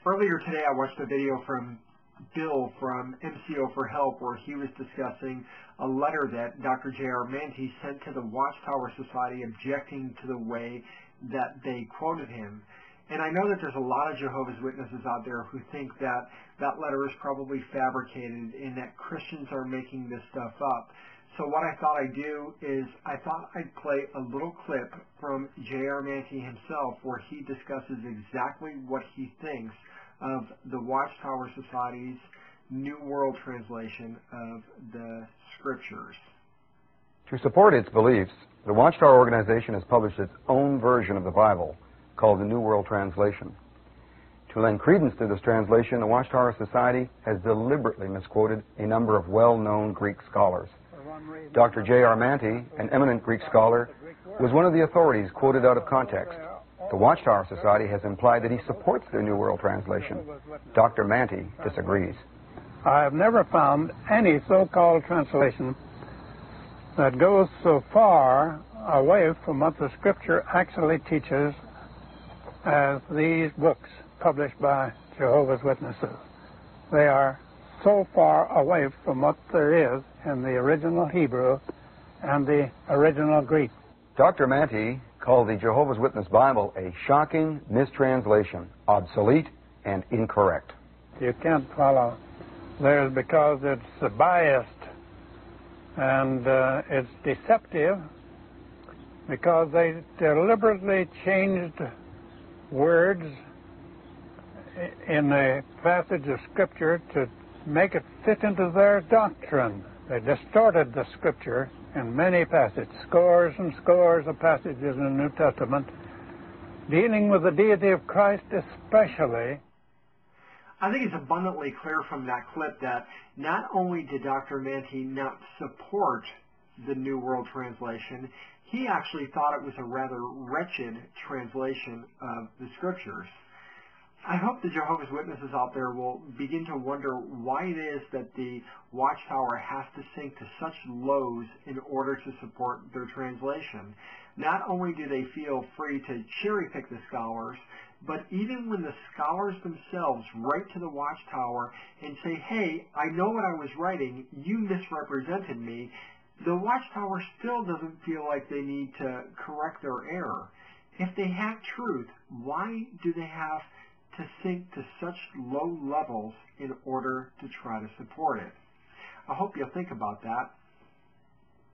Earlier today I watched a video from Bill from MCO for Help where he was discussing a letter that Dr. J.R. Manty sent to the Watchtower Society objecting to the way that they quoted him. And I know that there's a lot of Jehovah's Witnesses out there who think that that letter is probably fabricated and that Christians are making this stuff up. So what I thought I'd do is I thought I'd play a little clip from J.R. Manty himself where he discusses exactly what he thinks of the Watchtower Society's New World Translation of the Scriptures. To support its beliefs, the Watchtower organization has published its own version of the Bible called the New World Translation. To lend credence to this translation, the Watchtower Society has deliberately misquoted a number of well-known Greek scholars. Dr. J.R. Manty, an eminent Greek scholar, was one of the authorities quoted out of context. The Watchtower Society has implied that he supports the New World Translation. Dr. Manty disagrees. I have never found any so-called translation that goes so far away from what the Scripture actually teaches as these books published by Jehovah's Witnesses. They are so far away from what there is in the original Hebrew and the original Greek. Dr. Manty called the Jehovah's Witness Bible a shocking mistranslation, obsolete and incorrect. You can't follow theirs because it's biased and it's deceptive because they deliberately changed words in a passage of Scripture to make it fit into their doctrine. They distorted the Scripture in many passages, scores and scores of passages in the New Testament, dealing with the deity of Christ especially. I think it's abundantly clear from that clip that not only did Dr. Manty not support the New World Translation, he actually thought it was a rather wretched translation of the Scriptures. I hope the Jehovah's Witnesses out there will begin to wonder why it is that the Watchtower has to sink to such lows in order to support their translation. Not only do they feel free to cherry-pick the scholars, but even when the scholars themselves write to the Watchtower and say, hey, I know what I was writing, you misrepresented me, the Watchtower still doesn't feel like they need to correct their error. If they have truth, why do they have to sink to such low levels in order to try to support it? I hope you'll think about that.